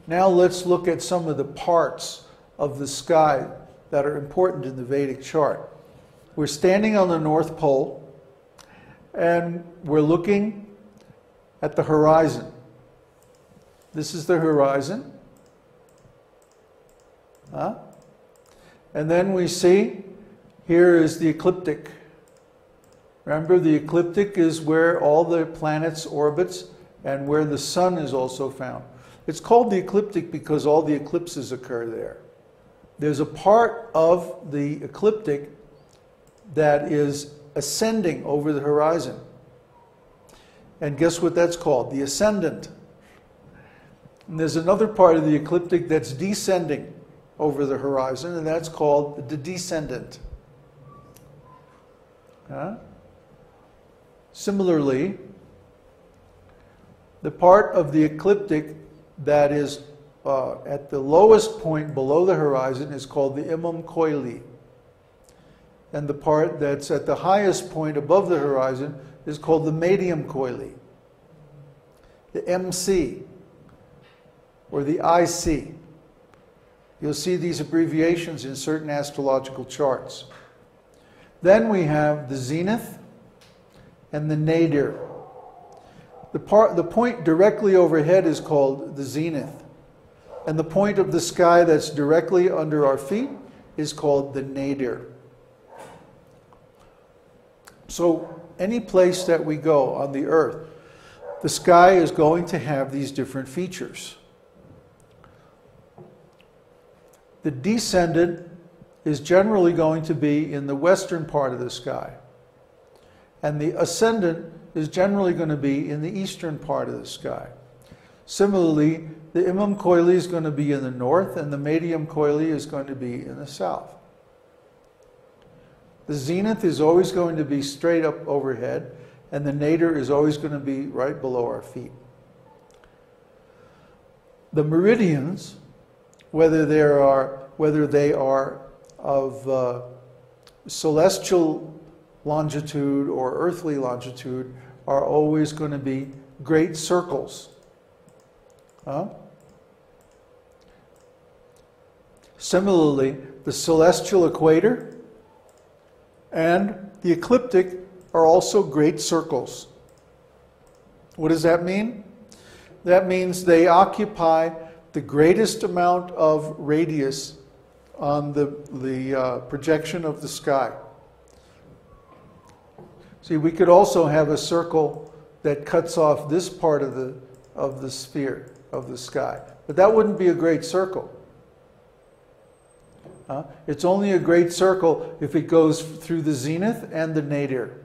Now let's look at some of the parts of the sky that are important in the Vedic chart. We're standing on the North Pole, and we're looking at the horizon. This is the horizon. And then we see, here is the ecliptic. Remember, the ecliptic is where all the planets orbits and where the sun is also found. It's called the ecliptic because all the eclipses occur there. There's a part of the ecliptic that is ascending over the horizon. And guess what that's called? The ascendant. And there's another part of the ecliptic that's descending over the horizon, and that's called the descendant. Similarly, the part of the ecliptic that is at the lowest point below the horizon is called the Imam Coeli. And the part that's at the highest point above the horizon is called the Medium Coeli. The MC, or the IC. You'll see these abbreviations in certain astrological charts. Then we have the zenith and the nadir. The point directly overhead is called the zenith. And the point of the sky that's directly under our feet is called the nadir. So any place that we go on the earth, the sky is going to have these different features. The descendant is generally going to be in the western part of the sky. And the ascendant is generally going to be in the eastern part of the sky. Similarly, the Imam Coeli is going to be in the north, and the Medium Coeli is going to be in the south. The zenith is always going to be straight up overhead, and the nadir is always going to be right below our feet. The meridians, whether they are of celestial longitude or earthly longitude, are always going to be great circles. Similarly, the celestial equator and the ecliptic are also great circles. What does that mean? That means they occupy the greatest amount of radius on the projection of the sky. See, we could also have a circle that cuts off this part of the sphere of the sky, but that wouldn't be a great circle. It's only a great circle if it goes through the zenith and the nadir,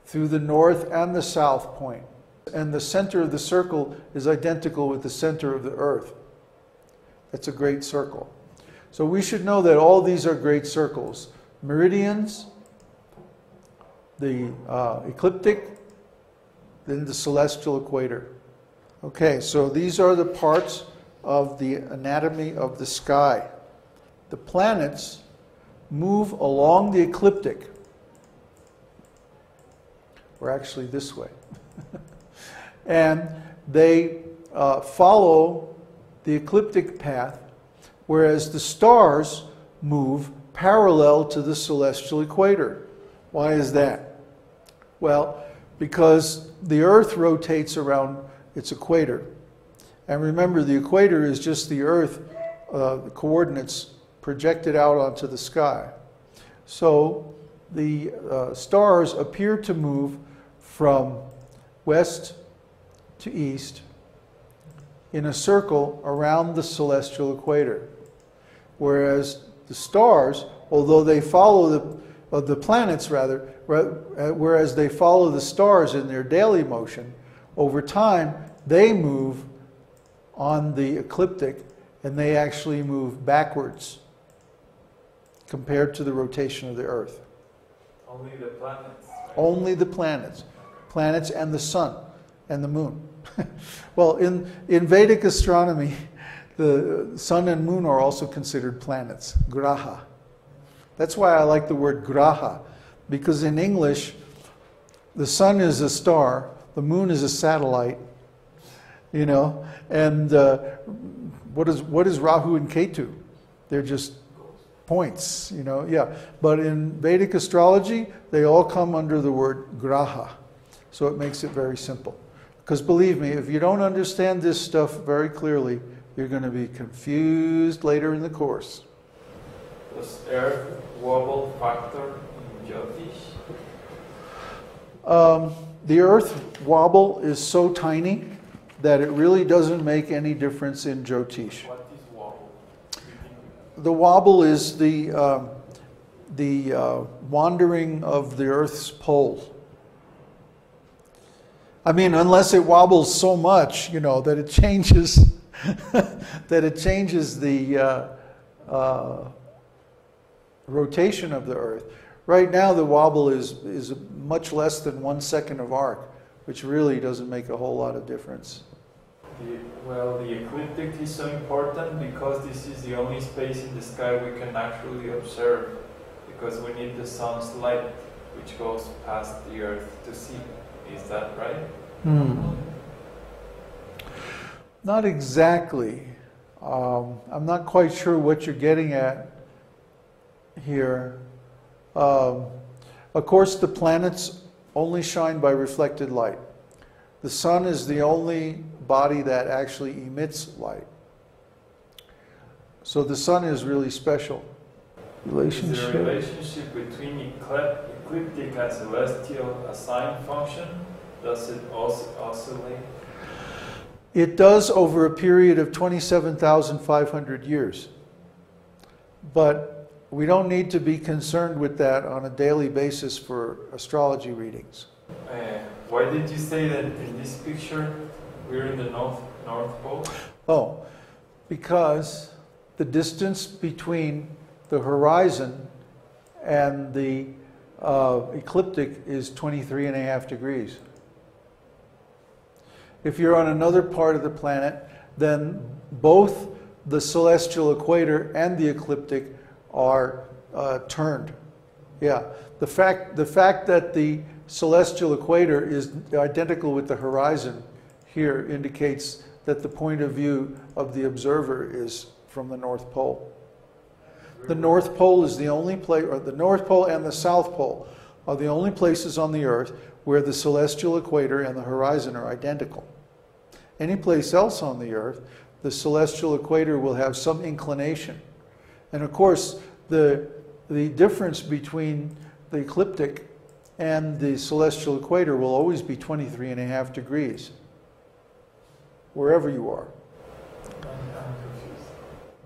through the north and the south point. And the center of the circle is identical with the center of the earth. That's a great circle. So we should know that all these are great circles. Meridians, the ecliptic, then the celestial equator. Okay, so these are the parts of the anatomy of the sky. The planets move along the ecliptic, or actually this way. And they follow the ecliptic path, whereas the stars move parallel to the celestial equator. Why is that? Well, because the Earth rotates around its equator. And remember, the equator is just the Earth, the coordinates projected out onto the sky. So the stars appear to move from west to east in a circle around the celestial equator. Whereas the stars, although they follow the planets rather, whereas they follow the stars in their daily motion, over time they move on the ecliptic and they actually move backwards compared to the rotation of the Earth. Only the planets? Right? Only the planets. Planets and the sun and the moon. Well, in Vedic astronomy, the sun and moon are also considered planets, graha. That's why I like the word graha, because in English, the sun is a star, the moon is a satellite, you know. And what is Rahu and Ketu? They're just points, you know. Yeah, but in Vedic astrology, they all come under the word graha, so it makes it very simple. Because believe me, if you don't understand this stuff very clearly, you're going to be confused later in the course. Does Earth wobble factor in Jyotish? The Earth wobble is so tiny that it really doesn't make any difference in Jyotish. What is wobble? The wobble is the wandering of the Earth's pole. I mean, unless it wobbles so much, you know, that it changes, that it changes the rotation of the Earth. Right now, the wobble is much less than 1 second of arc, which really doesn't make a whole lot of difference. Well, the ecliptic is so important because this is the only space in the sky we can actually observe, because we need the sun's light, which goes past the Earth to see. Is that right? Not exactly. I'm not quite sure what you're getting at here. Of course, the planets only shine by reflected light. The sun is the only body that actually emits light. So the sun is really special. Is the relationship between ecliptic and celestial a sine function? Does it also oscillate? It does over a period of 27,500 years. But we don't need to be concerned with that on a daily basis for astrology readings. Why did you say that in this picture we're in the North Pole? Oh, because the distance between the horizon and the ecliptic is 23.5 degrees. If you're on another part of the planet, then both the celestial equator and the ecliptic are turned. Yeah, the fact that the celestial equator is identical with the horizon here indicates that the point of view of the observer is from the North Pole. The North Pole is the only place, or the North Pole and the South Pole are the only places on the Earth where the celestial equator and the horizon are identical. Any place else on the Earth, the celestial equator will have some inclination. And of course, the difference between the ecliptic and the celestial equator will always be 23.5 degrees, wherever you are.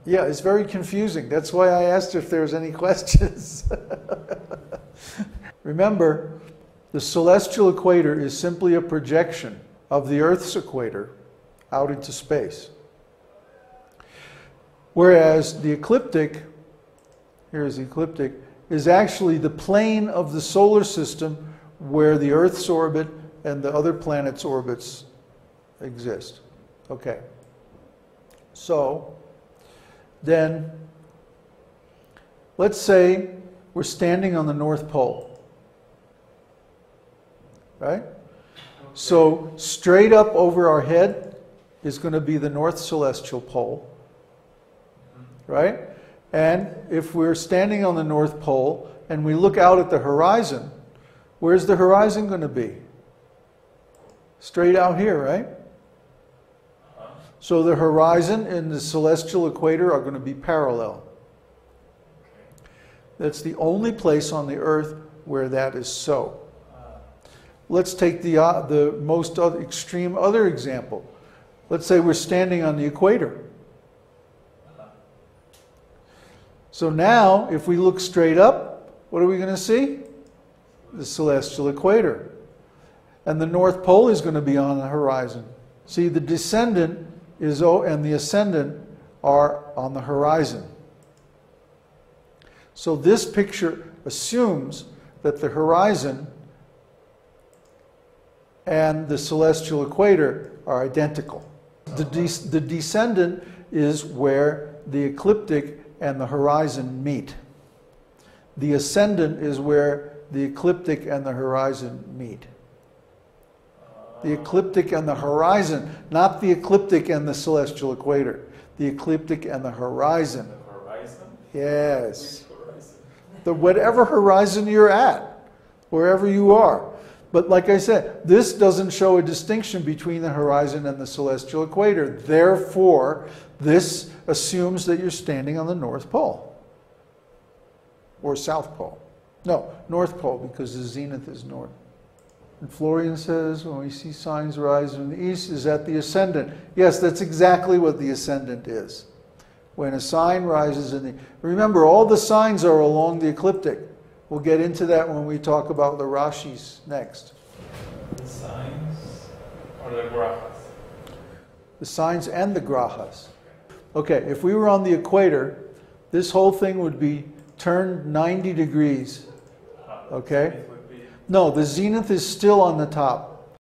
Yeah, it's very confusing. That's why I asked if there's any questions. Remember, the celestial equator is simply a projection of the Earth's equator out into space. Whereas the ecliptic, here's the ecliptic, is actually the plane of the solar system where the Earth's orbit and the other planets' orbits exist. Okay. So, then, let's say we're standing on the North Pole. Right? Okay. So, straight up over our head is going to be the North Celestial Pole. Right? And if we're standing on the North Pole and we look out at the horizon, where's the horizon going to be? Straight out here, right? So the horizon and the celestial equator are going to be parallel. That's the only place on the Earth where that is so. Let's take the most extreme other example. Let's say we're standing on the equator. So now, if we look straight up, what are we going to see? The celestial equator. And the North Pole is going to be on the horizon. See, the descendant is and the ascendant are on the horizon. So this picture assumes that the horizon and the celestial equator are identical. The descendant is where the ecliptic and the horizon meet. The ascendant is where the ecliptic and the horizon meet. The ecliptic and the horizon, not the ecliptic and the celestial equator. The ecliptic and the horizon. The horizon? Yes. Which horizon? The whatever horizon you're at, wherever you are. But like I said, this doesn't show a distinction between the horizon and the celestial equator. Therefore, this assumes that you're standing on the North Pole. Or South Pole. No, North Pole, because the zenith is north. And Florian says, when we see signs rise in the east, is that the ascendant? Yes, that's exactly what the ascendant is. When a sign rises in the... Remember, all the signs are along the ecliptic. We'll get into that when we talk about the Rashis next. The signs or the grahas? The signs and the grahas. Okay, if we were on the equator, this whole thing would be turned 90 degrees. Okay? It would be No, the zenith is still on the top.